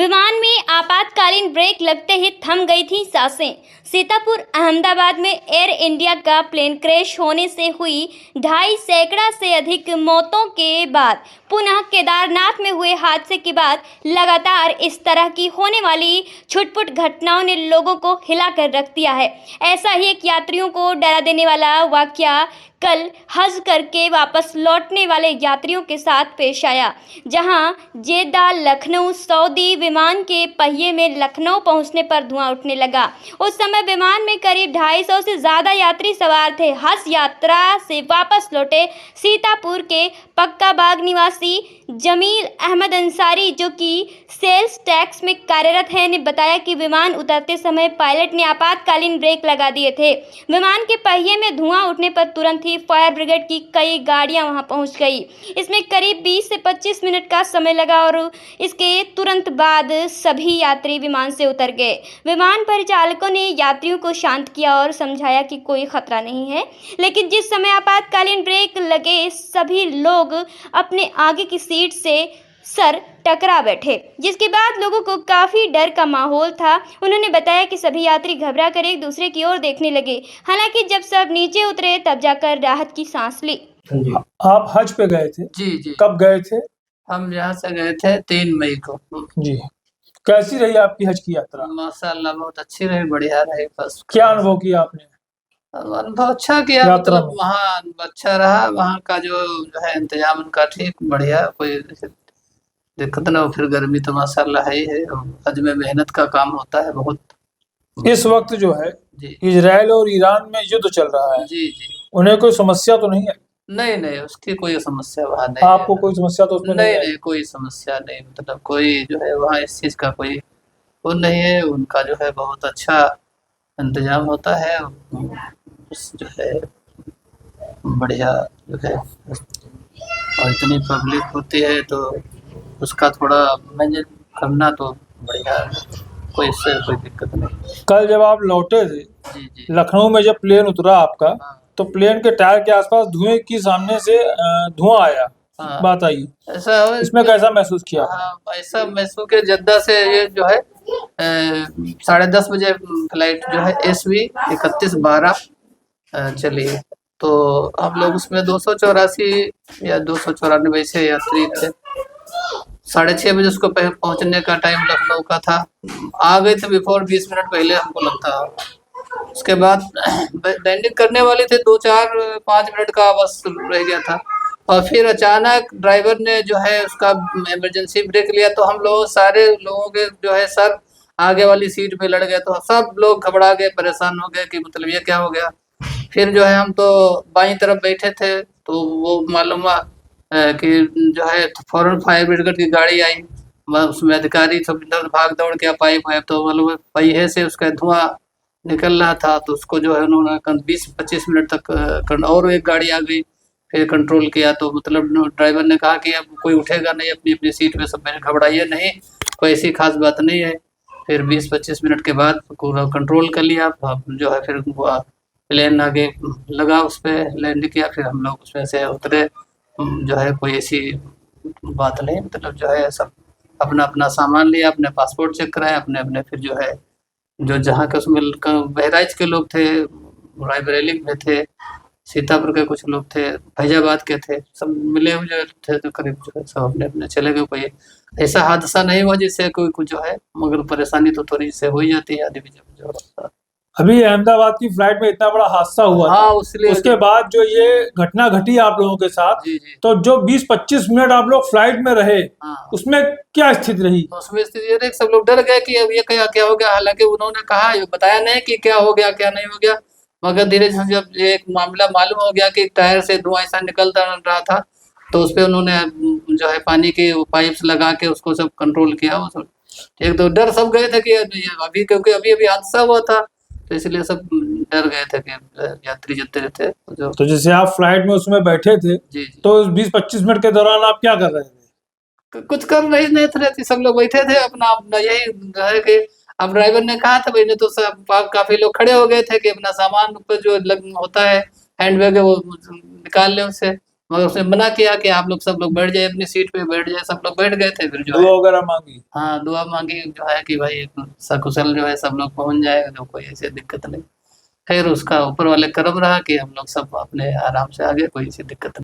विमान में आपातकालीन ब्रेक लगते ही थम गई थी सांसें। सीतापुर अहमदाबाद में एयर इंडिया का प्लेन क्रैश होने से हुई 2.5 सैकड़ा से अधिक मौतों के बाद पुनः केदारनाथ में हुए हादसे के बाद लगातार इस तरह की होने वाली छुटपुट घटनाओं ने लोगों को हिलाकर रख दिया है। ऐसा ही एक यात्रियों को डरा देने वाला वाकया कल हज करके वापस लौटने वाले यात्रियों के साथ पेश आया, जहां जेद्दा लखनऊ सऊदी विमान के पहिए में लखनऊ पहुंचने पर धुआं उठने लगा। उस समय विमान में करीब 250 से ज़्यादा यात्री सवार थे। हज यात्रा से वापस लौटे सीतापुर के पक्का बाग निवासी जमील अहमद अंसारी, जो कि सेल्स टैक्स में कार्यरत हैं, ने बताया कि विमान उतरते समय पायलट ने आपातकालीन ब्रेक लगा दिए थे। विमान के पहिए में धुआं उठने पर तुरंत ही फायर ब्रिगेड की कई गाड़ियां वहां पहुंच गई। इसमें करीब 20 से 25 मिनट का समय लगा और इसके तुरंत बाद सभी यात्री विमान से उतर गए। विमान परिचालकों ने यात्रियों को शांत किया और समझाया कि कोई खतरा नहीं है, लेकिन जिस समय आपातकालीन ब्रेक लगे सभी लोग अपने आगे की सीट से सर टकरा बैठे, जिसके बाद लोगों को काफी डर का माहौल था। उन्होंने बताया कि सभी यात्री घबरा कर एक दूसरे की ओर देखने लगे। हालांकि जब सब नीचे उतरे तब जाकर राहत की सांस ली। आप हज पे गए थे? जी। कब गए थे? हम यहाँ से गए थे 3 मई को। जी। कैसी रही आपकी हज की यात्रा? माशाअल्लाह बहुत अच्छी रही, बढ़िया रही। बस क्या अनुभव किया आपने? अनुभव अच्छा किया, मतलब वहाँ अच्छा रहा। वहाँ का जो है इंतजाम उनका ठीक बढ़िया, कोई दिक्कत ना हो। फिर गर्मी तो माशाअल्लाह है ही है। हज में मेहनत का काम होता है बहुत। इस वक्त जो है इजराइल और ईरान में युद्ध चल रहा है। जी। उन्हें कोई समस्या तो नहीं है? नहीं, उसकी कोई समस्या वहाँ नहीं। आपको कोई समस्या तो उसमें नहीं, कोई समस्या नहीं। मतलब कोई जो है वहाँ इस चीज का कोई वो नहीं है। उनका जो है बहुत अच्छा इंतजाम होता है। जो है बढ़िया जो है, और इतनी पब्लिक होती है तो उसका थोड़ा मैनेज करना तो बढ़िया है। कोई इससे कोई दिक्कत नहीं। कल जब आप लौटे थे जी। लखनऊ में, जब प्लेन उतरा आपका, तो प्लेन के टायर के आसपास धुएं की सामने से धुआं आया। बात आई ऐसा इसमें कैसा महसूस किया? ऐसा महसूस किया, जद्दा से ये जो है 10:30 बजे फ्लाइट जो है SV 3112 चली है। तो हम लोग उसमें 284 या 294 से यात्री थे। 6:30 बजे उसको पहुंचने का टाइम लखनऊ का था। आ गए थे बिफोर 20 मिनट पहले हमको लगता है। उसके बाद लैंडिंग करने वाले थे, 2-4-5 मिनट का बस रह गया था। और फिर अचानक ड्राइवर ने जो है उसका इमरजेंसी ब्रेक लिया, तो हम लोग सारे लोगों के जो है सर आगे वाली सीट पे लड़ गए। तो सब लोग घबरा गए, परेशान हो गए कि मतलब ये क्या हो गया। फिर जो है हम तो बाईं तरफ बैठे थे, तो वो मालूम हुआ कि जो है फौरन फायर ब्रिगेड की गाड़ी आई। उसमें अधिकारी सब इधर भाग दौड़ के पाइप है, तो मालूम पहिए से उसका धुआं निकल रहा था। तो उसको जो है उन्होंने 20-25 मिनट तक और एक गाड़ी आ गई, फिर कंट्रोल किया। तो मतलब ड्राइवर ने कहा कि अब कोई उठेगा नहीं, अपनी अपनी सीट पे सब घबराइए नहीं, कोई ऐसी खास बात नहीं है। फिर 20-25 मिनट के बाद पूरा कंट्रोल कर लिया। जो है फिर प्लेन आगे लगा, उस पर लैंड किया। फिर हम लोग उसमें से उतरे। जो है कोई ऐसी बात नहीं, मतलब जो है सब अपना अपना सामान लिया, अपने पासपोर्ट चेक कराए अपने अपने। फिर जो है जो जहाँ के उसमें बहराइच के लोग थे, रायबरेली में थे, सीतापुर के कुछ लोग थे, फैजाबाद के थे, सब मिले हुए थे। तो करीब जो है सब अपने अपने चले गए। कोई ऐसा हादसा नहीं हुआ जिससे कोई कुछ जो है, मगर परेशानी तो थोड़ी से हो ही जाती है आदमी जब। अभी अहमदाबाद की फ्लाइट में इतना बड़ा हादसा हुआ था, उसके बाद जो ये घटना घटी आप लोगों के साथ, तो जो 20-25 मिनट आप लोग फ्लाइट में रहे, उसमें क्या स्थिति रही? उसमें स्थिति ये रही, सब लोग डर गए कि अब ये क्या हो गया। हालांकि उन्होंने कहा, बताया नहीं कि क्या हो गया क्या नहीं हो गया, मगर धीरे धीरे जब एक मामला मालूम हो गया कि टायर से धुआं ऐसा निकल रहा था, तो उस पर उन्होंने जो है पानी के पाइप्स लगा के उसको सब कंट्रोल किया। एक तो डर सब गए थे कि अभी, क्योंकि अभी हादसा हुआ था, तो इसलिए सब डर गए थे कि यात्री जितने थे। तो जैसे आप फ्लाइट में उसमें बैठे थे, तो 20-25 मिनट के दौरान आप क्या कर रहे थे? कुछ कर नहीं थे, सब लोग बैठे थे अपना यही है कि अब ड्राइवर ने कहा था भाई, तो सब काफी लोग खड़े हो गए थे कि अपना सामान ऊपर जो होता है हैंड बैग है वो निकाल ले उससे। मगर उसने मना किया कि आप लोग सब लोग बैठ जाए, अपनी सीट पे बैठ जाए। सब लोग बैठ गए थे। फिर जो दुआ है वगैरह मांगी। हाँ दुआ मांगी जो है कि भाई सकुशल जो है सब लोग पहुंच जाए, जो कोई ऐसी दिक्कत नहीं। खैर उसका ऊपर वाले करम रहा कि हम लोग सब अपने आराम से आ गए, कोई ऐसी दिक्कत नहीं।